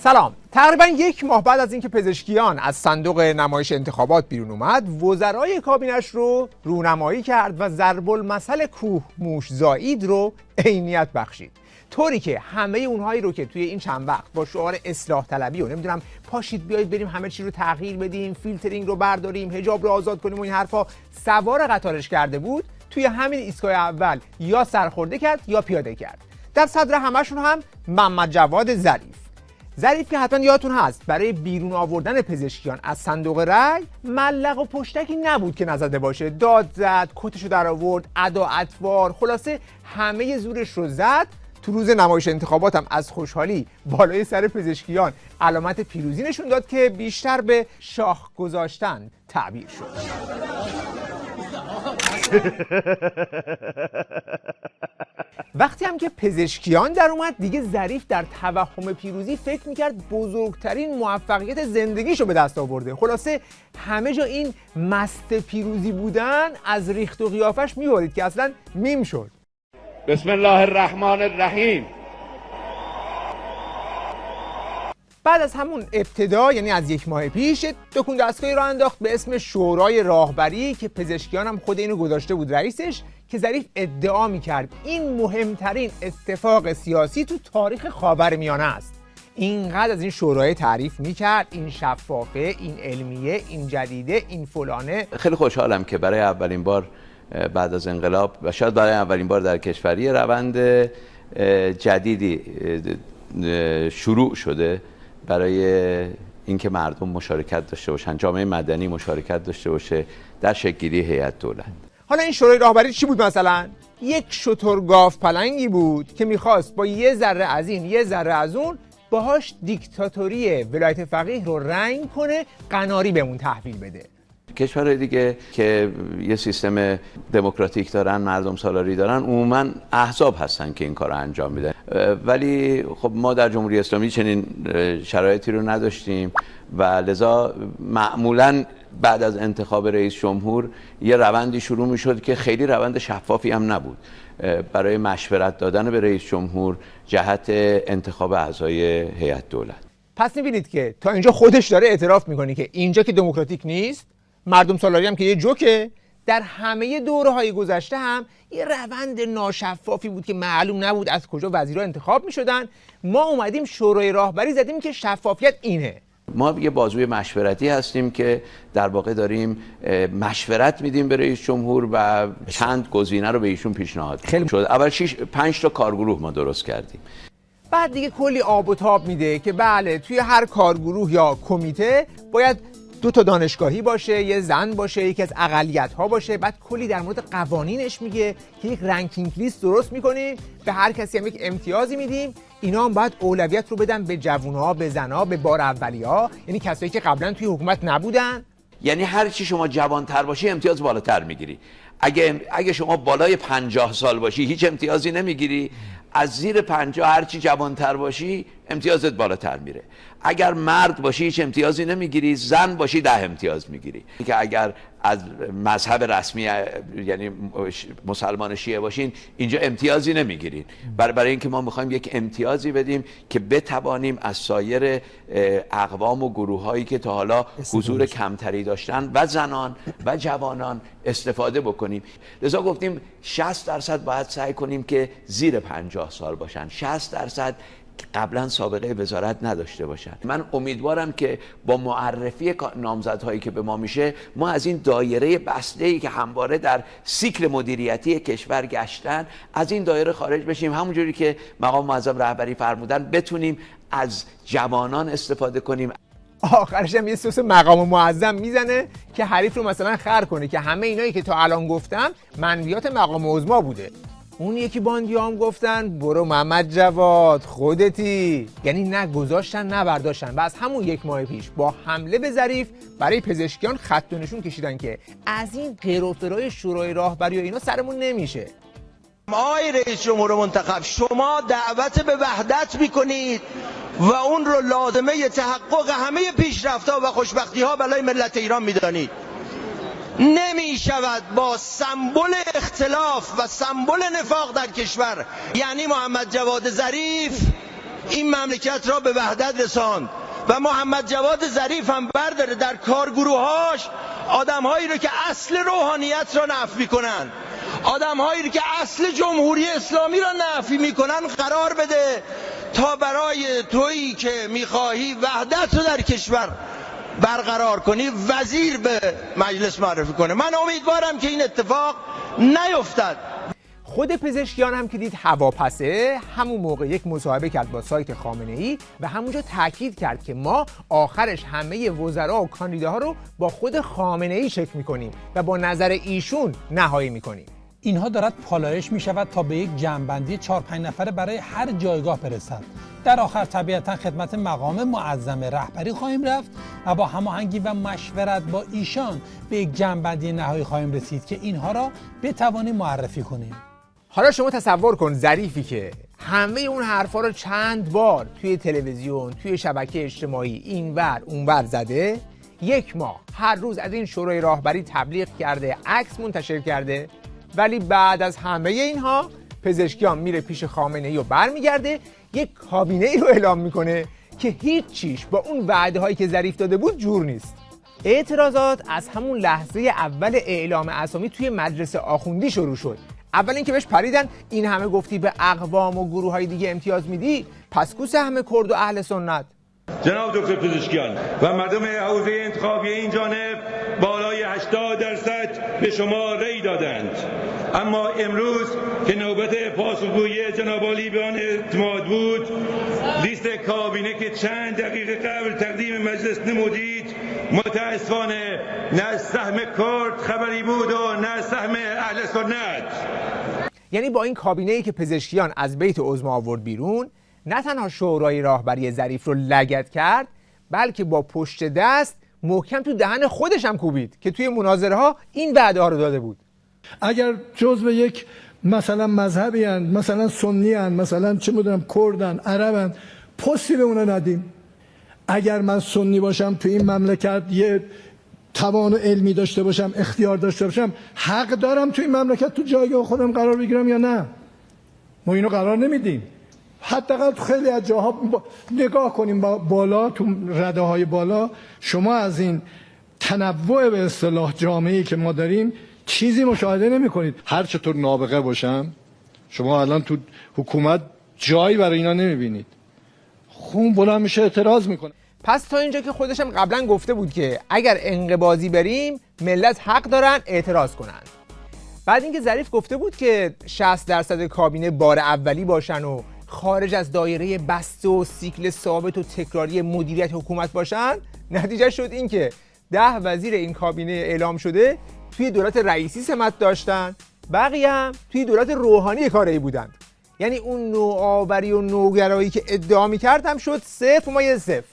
سلام. تقریبا یک ماه بعد از اینکه پزشکیان از صندوق نمایش انتخابات بیرون اومد، وزرای کابینش رو رونمایی کرد و ضرب المثل کوه موش زائید رو عینیت بخشید، طوری که همه اونهایی رو که توی این چند وقت با شعار اصلاح طلبی و نمیدونم پاشید بیایید بریم همه چی رو تغییر بدیم، فیلترینگ رو برداریم، حجاب رو آزاد کنیم و این حرفا سوار قطارش کرده بود، توی همین ایستگاه اول یا سرخورده کرد یا پیاده کرد. در صدر همشون هم محمد جواد ظریف که حتما یادتون هست برای بیرون آوردن پزشکیان از صندوق رای ملق و پشتکی نبود که نزده باشه، داد زد، کتشو در آورد، ادا اطوار، خلاصه همه زورش رو زد. تو روز نمایش انتخابات هم از خوشحالی بالای سر پزشکیان علامت پیروزی نشون داد که بیشتر به شاخ گذاشتن تعبیر شد. وقتی هم که پزشکیان در اومد دیگه ظریف در توهم پیروزی فکر میکرد بزرگترین موفقیت زندگیشو به دست آورده. خلاصه همه جا این مست پیروزی بودن از ریخت و قیافش میبارید که اصلا میم شد. بسم الله الرحمن الرحیم. بعد از همون ابتدا، یعنی از یک ماه پیش، تکون دستگاهی را انداخت به اسم شورای راهبری که پزشکیان هم خود اینو گذاشته بود رئیسش، که ظریف ادعا میکرد این مهمترین اتفاق سیاسی تو تاریخ خاورمیانه است. اینقدر از این شورای تعریف میکرد، این شفافه، این علمیه، این جدیده، این فلانه. خیلی خوشحالم که برای اولین بار بعد از انقلاب و شاید برای اولین بار در کشوری روند جدیدی شروع شده برای اینکه مردم مشارکت داشته باشن، جامعه مدنی مشارکت داشته باشه در شکل‌گیری هیئت دولت. حالا این شورای راهبری چی بود؟ مثلا یک شتر گاو پلنگی بود که میخواست با یه ذره از این یه ذره از اون باهاش دیکتاتوری ولایت فقیه رو رنگ کنه، قناری بهمون تحویل بده. کشورهای دیگه که یه سیستم دموکراتیک دارن، مردم سالاری دارن، عموما احزاب هستن که این کار رو انجام میدن، ولی خب ما در جمهوری اسلامی چنین شرایطی رو نداشتیم و لذا معمولا بعد از انتخاب رئیس جمهور یه روندی شروع میشد که خیلی روند شفافی هم نبود برای مشورت دادن به رئیس جمهور جهت انتخاب اعضای هیئت دولت. پس میبینید که تا اینجا خودش داره اعتراف میکنه که اینجا که دموکراتیک نیست، مردم سالاری هم که یه جوکه، در همه دوره‌های گذشته هم یه روند ناشفافی بود که معلوم نبود از کجا وزیرا انتخاب میشدن. ما اومدیم شورای راهبری زدیم که شفافیت اینه. ما یه بازوی مشورتی هستیم که در واقع داریم مشورت میدیم به رئیس جمهور و چند گزینه رو به ایشون پیشنهاد شد. اول 5 تا کارگروه ما درست کردیم. بعد دیگه کلی آب و تاب میده که بله توی هر کارگروه یا کمیته باید 2 تا دانشگاهی باشه، یه زن باشه، یکی از اقلیت‌ها باشه. بعد کلی در مورد قوانینش میگه که یک رنکینگ لیست درست میکنیم، به هر کسی هم یک امتیازی میدیم، اینا هم باید اولویت رو بدن به جوونا، به زنا، به بار اولیا، یعنی کسایی که قبلا توی حکومت نبودن. یعنی هر چی شما جوان‌تر باشی امتیاز بالاتر میگیری. اگه شما بالای 50 سال باشی هیچ امتیازی نمیگیری. از زیر 50 هر چی جوان‌تر باشی امتیازت بالاتر میره. اگر مرد باشی هیچ امتیازی نمیگیری، زن باشی 10 امتیاز میگیری. که اگر از مذهب رسمی یعنی مسلمان شیعه باشین اینجا امتیازی نمیگیرین. برای اینکه ما میخوایم یک امتیازی بدیم که بتوانیم از سایر اقوام و گروه‌هایی که تا حالا حضور کمتری داشتن و زنان و جوانان استفاده بکنیم. لذا گفتیم 60% باید سعی کنیم که زیر 50 سال باشن، 60% قبلا سابقه وزارت نداشته باشن. من امیدوارم که با معرفی نامزدهایی که به ما میشه، ما از این دایره بسته‌ای که همواره در سیکل مدیریتی کشور گشتن، از این دایره خارج بشیم. همونجوری که مقام معظم رهبری فرمودن بتونیم از جوانان استفاده کنیم. آخرش هم یه سوس مقام معظم میزنه که حریف رو مثلا خر کنه که همه اینایی که تا الان گفتم منویات مقام عظما بوده. اون یکی باندیا هم گفتن برو محمد جواد خودتی، یعنی نه گذاشتن نه برداشتن. و از همون یک ماه پیش با حمله به ظریف برای پزشکیان خط و نشون کشیدن که از این قیروفرای شورای راهبری و اینا سرمون نمیشه. آقای رئیس جمهور منتخب، شما دعوت به وحدت میکنید و اون رو لازمه تحقق همه پیشرفت‌ها و خوشبختی‌ها برای ملت ایران میدانید. نمی شود با سمبل اختلاف و سمبل نفاق در کشور، یعنی محمد جواد ظریف، این مملکت را به وحدت رساند و محمد جواد ظریف هم برداره در کارگروهاش آدم‌هایی رو که اصل روحانیت را نفی میکنن، آدم‌هایی رو که اصل جمهوری اسلامی را نفی میکنن قرار بده تا برای تویی که میخواهی وحدت رو در کشور برقرار کنی وزیر به مجلس معرفی کنه. من امیدوارم که این اتفاق نیفتد. خود پزشکیان هم که دید هواپسه، همون موقع یک مصاحبه کرد با سایت خامنه‌ای و همونجا تاکید کرد که ما آخرش همه وزرا و کاندیداها رو با خود خامنه‌ای چک می‌کنیم و با نظر ایشون نهایی می‌کنیم. اینها دارد پالایش می شود تا به یک جمع‌بندی 4-5 نفره برای هر جایگاه برسد. در آخر طبیعتا خدمت مقام معظم رهبری خواهیم رفت و با هماهنگی و مشورت با ایشان به یک جمع‌بندی نهایی خواهیم رسید که اینها را بتوانیم معرفی کنیم. حالا شما تصور کن ظریفی که همه اون حرفا رو چند بار توی تلویزیون، توی شبکه اجتماعی اینور اونور زده، 1 ماه هر روز از این شورای راهبری تبلیغ کرده، عکس منتشر کرده، ولی بعد از همه اینها پزشکیان میره پیش خامنه‌ای و برمیگرده یک کابینه ای رو اعلام میکنه که هیچ چیش با اون وعده هایی که ظریف داده بود جور نیست. اعتراضات از همون لحظه اول اعلام اسامی توی مجلس آخوندی شروع شد. اول اینکه بهش پریدن این همه گفتی به اقوام و گروه های دیگه امتیاز میدی، پس کو سهم کرد و اهل سنت؟ جناب دکتر پزشکیان و مردم حوزه انتخابی این جانب بالای 80% به شما رأی دادند، اما امروز که نوبت پاسخگویی جناب عالی به آن اعتماد بود، لیست کابینه که چند دقیقه قبل تقدیم مجلس نمودید متاسفانه نه از سهم کرد خبری بود و نه از سهم اهل سنت. یعنی با این کابینه‌ای که پزشکیان از بیت عظما آورد بیرون، نه تنها شورای راهبری ظریف رو لگد کرد، بلکه با پشت دست محکم تو دهن خودش هم کوبید که توی مناظره ها این وعده ها رو داده بود. اگر جزو یک مثلا مذهبی هستند، مثلا سنی هستند، مثلا چه میدونم کردن، عربن، پستی به اونا ندیم. اگر من سنی باشم تو این مملکت، یه توان علمی داشته باشم، اختیار داشته باشم، حق دارم تو این مملکت تو جایگاه خودم قرار بگیرم یا نه؟ ما اینو قرار نمیدیم. حداقل تو خیلی از جاها نگاه کنیم بالا، تو رده های بالا شما از این تنوع به اصطلاح جامعه‌ای که ما داریم چیزی مشاهده نمی کنید. هر چطور نابغه باشم شما الان تو حکومت جایی برای اینا نمیبینید. خون بلند میشه اعتراض میکنه. پس تا اینجا که خودشم قبلا گفته بود که اگر انقباضی بریم ملت حق دارن اعتراض کنن. بعد اینکه ظریف گفته بود که 60% کابینه بار اولی باشن و خارج از دایره بسته و سیکل ثابت و تکراری مدیریت حکومت باشن، نتیجه شد این که 10 وزیر این کابینه اعلام شده توی دولت رئیسی سمت داشتن، بقیه هم توی دولت روحانی کاری بودند. یعنی اون نوآوری و نوگرایی که ادعا می‌کرد هم شد 0.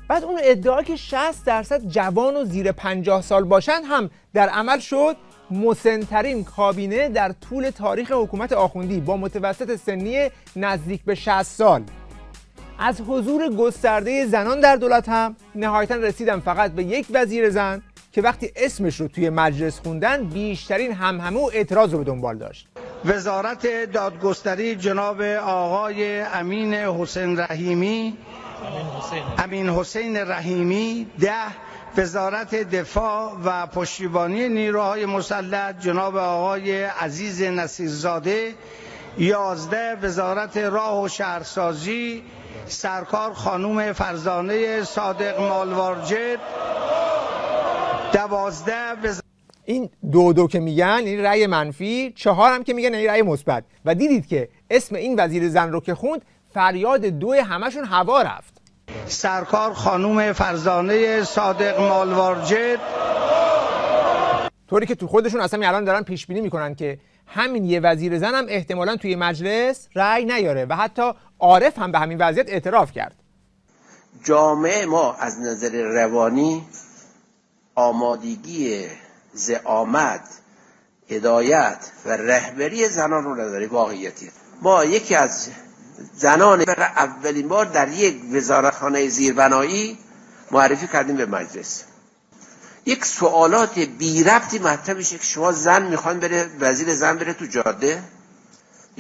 بعد اون ادعا که 60% جوان و زیر 50 سال باشن هم در عمل شد مسن‌ترین کابینه در طول تاریخ حکومت آخوندی با متوسط سنی نزدیک به 60 سال. از حضور گسترده زنان در دولت هم نهایتاً رسیدم فقط به یک وزیر زن که وقتی اسمش رو توی مجلس خوندن بیشترین همهمه و اعتراض رو به دنبال داشت. وزارت دادگستری جناب آقای امین حسین رحیمی 10، وزارت دفاع و پشتیبانی نیروهای مسلح جناب آقای عزیز نصیرزاده 11، وزارت راه و شهرسازی سرکار خانم فرزانه صادق مالوارجد 12. این 2 که میگن یعنی رأی منفی، 4 هم که میگن یعنی رأی مثبت. و دیدید که اسم این وزیر زن رو که خوند فریاد 2 همشون هوا رفت. سرکار خانم فرزانه صادق مالوارجد، طوری که تو خودشون اصلا الان دارن پیش بینی میکنن که همین یه وزیر زن هم احتمالاً توی مجلس رأی نیاره و حتی عارف هم به همین وضعیت اعتراف کرد. جامعه ما از نظر روانی آمادگی زعامت، هدایت و رهبری زنان رو نداره. واقعیتی ما یکی از زنان اولین بار در یک وزارتخانه زیربنایی معرفی کردیم به مجلس. یک سوالات بی ربطی مطرح میشه که شما زن میخوان بره، وزیر زن بره تو جاده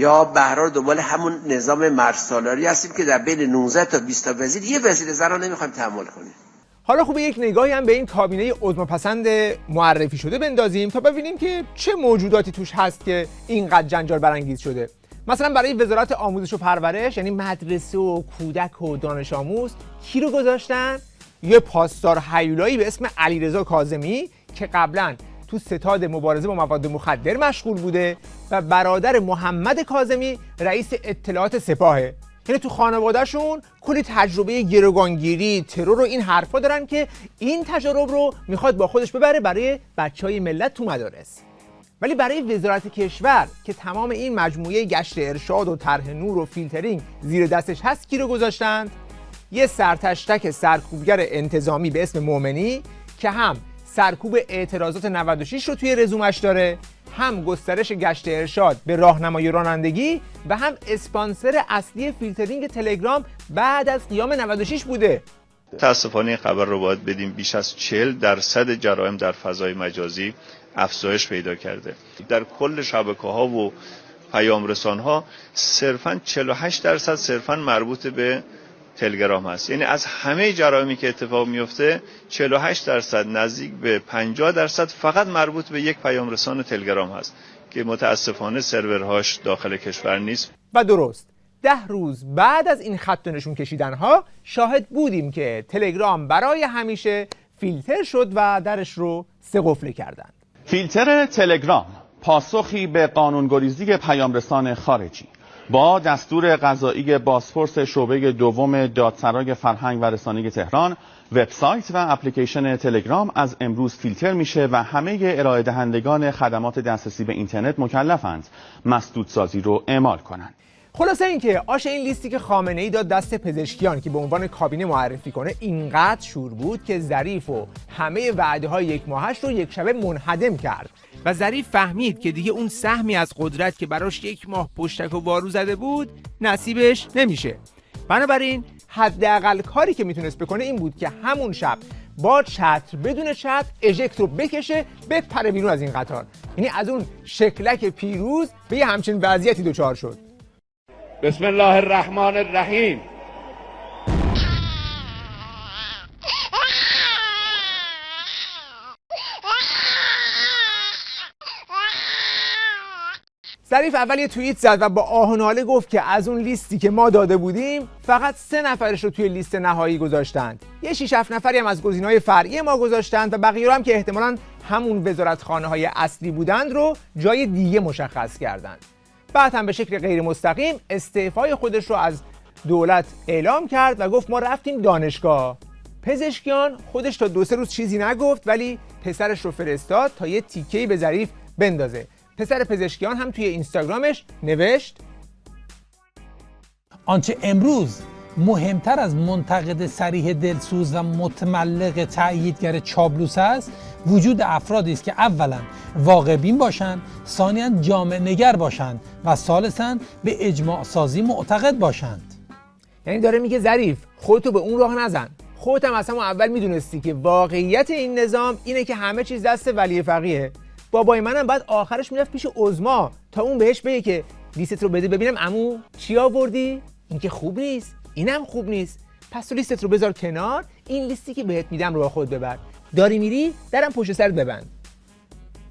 یا به هر حال دنبال همون نظام مرزسالاری هستیم که در بین 19 تا 20 تا وزیر یه وزیر زن رو نمیخوایم تحمل کنیم. حالا خوبه یک نگاهی هم به این کابینه عظماپسند معرفی شده بندازیم تا ببینیم که چه موجوداتی توش هست که اینقدر جنجال برانگیز شده. مثلا برای وزارت آموزش و پرورش، یعنی مدرسه و کودک و دانش آموز، کی رو گذاشتن؟ یه پاسدار هیولایی به اسم علیرضا کاظمی که قبلا تو ستاد مبارزه با مواد مخدر مشغول بوده و برادر محمد کاظمی رئیس اطلاعات سپاهه. یعنی تو خانوادهشون کلی تجربه گروگانگیری، ترور و این حرفا دارن که این تجارب رو میخواد با خودش ببره برای بچهای ملت تو مدارس. ولی برای وزارت کشور که تمام این مجموعه گشت ارشاد و طرح نور و فیلترینگ زیر دستش هست، کی رو گذاشتند؟ یه سرتشتک سرکوبگر انتظامی به اسم مومنی که هم سرکوب اعتراضات 96 رو توی رزومش داره، هم گسترش گشت ارشاد به راهنمای رانندگی و هم اسپانسر اصلی فیلترینگ تلگرام بعد از قیام 96 بوده. متاسفانه این خبر رو باید بدیم بیش از 40% جرائم در فضای مجازی افزایش پیدا کرده. در کل شبکه‌ها و پیام رسان‌ها صرفاً 48% صرفاً مربوط به تلگرام هست. یعنی از همه جرائمی که اتفاق میفته 48% نزدیک به 50% فقط مربوط به یک پیام رسان تلگرام هست که متاسفانه سرورهاش داخل کشور نیست. و درست 10 روز بعد از این خط نشون کشیدنها شاهد بودیم که تلگرام برای همیشه فیلتر شد و درش رو سه قفل کردند. فیلتر تلگرام پاسخی به قانونگریزی پیامرسان خارجی. با دستور قضایی بازپرس شعبه دوم دادسرای فرهنگ و رسانه تهران، وبسایت و اپلیکیشن تلگرام از امروز فیلتر میشه و همه ارائه دهندگان خدمات دسترسی به اینترنت مکلفند مسدودسازی رو اعمال کنند. خلاصه اینکه آش این لیستی که خامنه‌ای داد دست پزشکیان که به عنوان کابینه معرفی کنه اینقدر شور بود که ظریف و همه وعده‌های یک ماهش رو یک شبه منهدم کرد و ظریف فهمید که دیگه اون سهمی از قدرت که براش یک ماه پشتک و وارو زده بود نصیبش نمیشه. بنابراین حداقل کاری که میتونست بکنه این بود که همون شب با چتر بدون چتر اژکت رو بکشه بپره بیرون از این قطار. یعنی از اون شکلک پیروز به یه همچین وضعیتی دچار شد. بسم الله الرحمن الرحیم. ظریف اول یه توییت زد و با آه و ناله گفت که از اون لیستی که ما داده بودیم فقط 3 نفرش رو توی لیست نهایی گذاشتند. یه 6-7 نفری هم از گزینه‌های فرعی ما گذاشتند و بقیه رو هم که احتمالاً همون وزارتخانه‌های اصلی بودند رو جای دیگه مشخص کردند. بعد هم به شکل غیر مستقیم استعفای خودش رو از دولت اعلام کرد و گفت ما رفتیم دانشگاه. پزشکیان خودش تا 2-3 روز چیزی نگفت ولی پسرش رو فرستاد تا یه تیکه‌ای به ظریف بندازه. پسر پزشکیان هم توی اینستاگرامش نوشت آنچه امروز مهمتر از منتقد صریح دلسوز و متملق تأییدگر چابلوس است وجود افرادی است که اولا واقع بین باشند، ثانیاً جامعه نگر باشند و ثالثاً به اجماع سازی معتقد باشند. یعنی داره میگه ظریف خودتو به اون راه نزن. خودت هم اصلا اول میدونستی که واقعیت این نظام اینه که همه چیز دست ولی فقیه. بابای منم بعد آخرش میرفت پیش عظما تا اون بهش بگه که لیست رو بده ببینم عمو چی آوردی؟ این که خوب نیست، اینم خوب نیست. پس تو لیست رو بذار کنار، این لیستی که بهت میدم رو با خود ببر. داری میری درم پشت سرت ببند.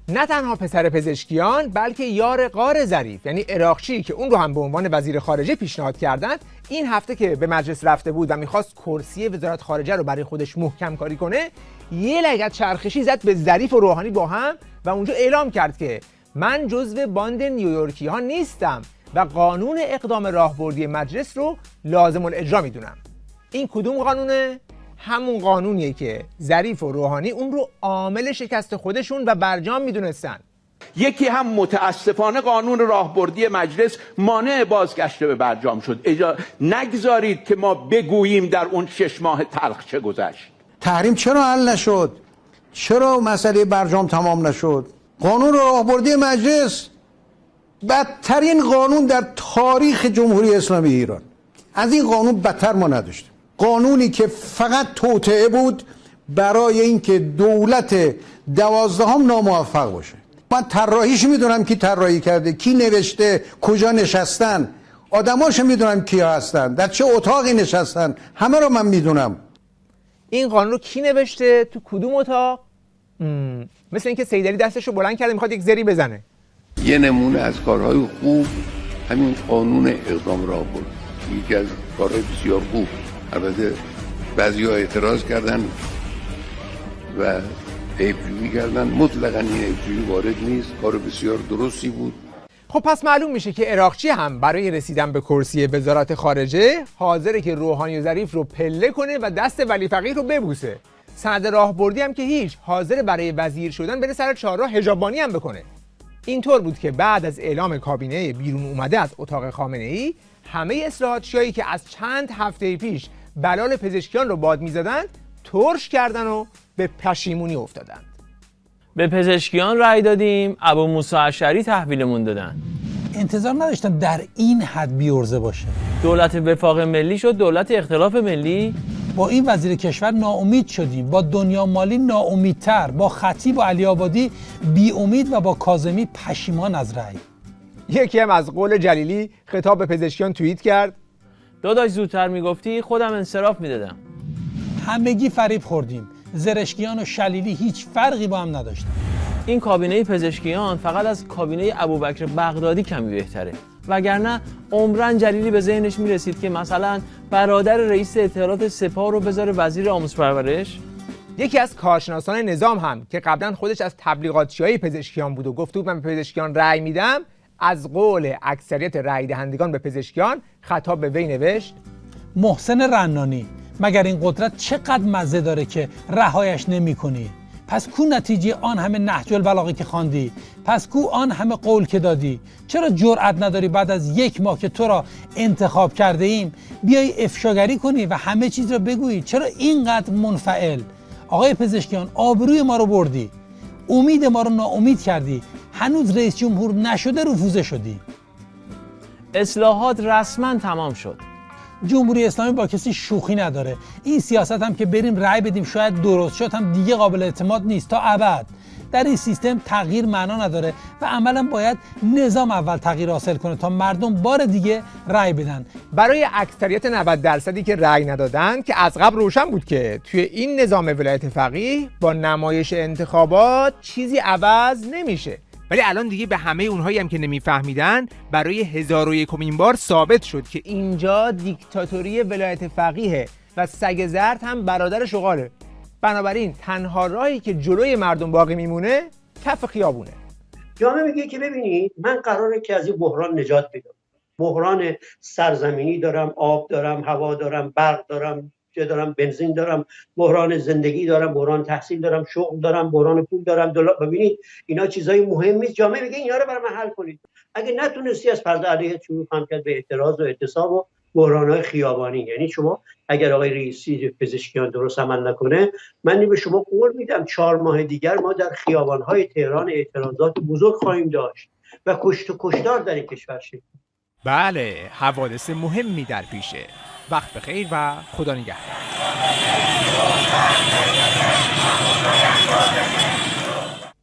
نه تنها پسر پزشکیان بلکه یار غار ظریف یعنی عراقچی که اون رو هم به عنوان وزیر خارجه پیشنهاد کردند، این هفته که به مجلس رفته بود و میخواست کرسی وزارت خارجه رو برای خودش محکم کاری کنه، یه لگد چرخشی زد به ظریف و روحانی با هم و اونجا اعلام کرد که من جزو باند نیویورکی ها نیستم و قانون اقدام راهبردی مجلس رو لازم الاجرا میدونم. این کدوم قانونه؟ همون قانونیه که ظریف و روحانی اون رو عامل شکست خودشون و برجام میدونستن. یکی هم متاسفانه قانون راهبردی مجلس مانع بازگشت به برجام شد. نگذارید که ما بگوییم در اون 6 ماه تلخ چه گذشت. تحریم چرا حل نشد؟ چرا مسئله برجام تمام نشد؟ قانون راهبردی مجلس بدترین قانون در تاریخ جمهوری اسلامی ایران. از این قانون بدتر ما نداشتیم. قانونی که فقط توطئه بود برای اینکه دولت 12 ناموفق باشه. من طراحیش میدونم کی طراحی کرده، کی نوشته، کجا نشستن، آدماشو میدونم کیا هستن، در چه اتاقی نشستن، همه رو من میدونم. این قانون رو کی نوشته؟ تو کدوم اتاق؟ مثل اینکه سیدعلی دستشو بلند کرده میخواد یک زری بزنه. یه نمونه از کارهای خوب همین قانون اقدام راهبردی، یکی از کارهای بسیار خوب. البته بعضی‌ها اعتراض کردن و عیب‌جویی کردن، مطلقاً این عیب‌جویی وارد نیست، کار بسیار درستی بود. خب پس معلوم میشه که عراقچی هم برای رسیدن به کرسی وزارت خارجه حاضره که روحانی و ظریف رو پله کنه و دست ولی فقیه رو ببوسه. سند راهبردی هم که هیچ، حاضر برای وزیر شدن بره سر چهارراه حجابانی هم بکنه. اینطور بود که بعد از اعلام کابینه بیرون اومده از اتاق خامنه‌ای، همه اصلاحاتچیایی که از چند هفته پیش بلال پزشکیان رو باد می‌زدند ترش کردن و به پشیمونی افتادند. به پزشکیان رأی دادیم، ابو موسی اشعری تحویلمون دادن. انتظار نداشتم در این حد بی‌عرضه باشه. دولت وفاق ملی شد دولت اختلاف ملی. با این وزیر کشور ناامید شدیم، با دنیا مالی ناامیدتر، با خطیب و علی آبادی بی امید و با کاظمی پشیمان از رأی. یکی هم از قول جلیلی خطاب به پزشکیان توییت کرد: داداش زودتر میگفتی خودم انصراف میدادم. همگی فریب خوردیم. زرشکیان و شلیلی هیچ فرقی با هم نداشتن. این کابینه پزشکیان فقط از کابینه ابوبکر بغدادی کمی بهتره، وگرنه عمرن جلیلی به ذهنش میرسید که مثلا برادر رئیس اطلاعات سپاه رو بذاره وزیر آموزش پرورش. یکی از کارشناسان نظام هم که قبلا خودش از تبلیغاتچیای پزشکیان بود و گفت بود من به پزشکیان رأی میدم، از قول اکثریت رأی دهندگان به پزشکیان خطاب به وی نوشت: محسن رنانی، مگر این قدرت چقدر مزه داره که رهایش نمی کنی؟ پس کو نتیجه آن همه نهج البلاغه که خواندی؟ پس کو آن همه قول که دادی؟ چرا جرأت نداری بعد از 1 ماه که تو را انتخاب کرده ایم بیای افشاگری کنی و همه چیز را بگویی؟ چرا اینقدر منفعل؟ آقای پزشکیان، آبروی ما رو بردی، امید ما رو ناامید کردی، هنوز رئیس جمهور نشده رفوزه شدی. اصلاحات رسما تمام شد. جمهوری اسلامی با کسی شوخی نداره. این سیاست هم که بریم رأی بدیم شاید درست شد هم دیگه قابل اعتماد نیست تا ابد. در این سیستم تغییر معنا نداره و عملا باید نظام اول تغییر حاصل کنه تا مردم بار دیگه رأی بدن. برای اکثریت 90% که رأی ندادن که از قبل روشن بود که توی این نظام ولایت فقیه با نمایش انتخابات چیزی عوض نمیشه. ولی الان دیگه به همه اونهایی هم که نمیفهمیدن برای 1001مین بار ثابت شد که اینجا دیکتاتوری ولایت فقیه و سگ زرد هم برادر شغاله. بنابراین تنها راهی که جلوی مردم باقی میمونه کف خیابونه. جامعه میگه که ببینید من قراره که از این بحران نجات بدم. بحران سرزمینی دارم، آب دارم، هوا دارم، برق دارم، دارم بنزین دارم، بحران زندگی دارم، بحران تحصیل دارم، شغل دارم، بحران پول دارم، دلار. ببینید اینا چیزای مهمی است. جامعه میگه اینا رو برام حل کنید. اگه نتونستی از فرد علیه شروع هم کرد به اعتراض و اعتصاب و بحران‌های خیابانی. یعنی شما اگر آقای رئیسی پزشکیان درست عمل نکنه، من به شما قول میدم 4 ماه دیگر ما در خیابان‌های تهران اعتراضات بزرگ خواهیم داشت و کشت و کشتار در این کشور شد. بله، حوادث مهمی در پیشه. وقت بخیر و خدا نگهدار.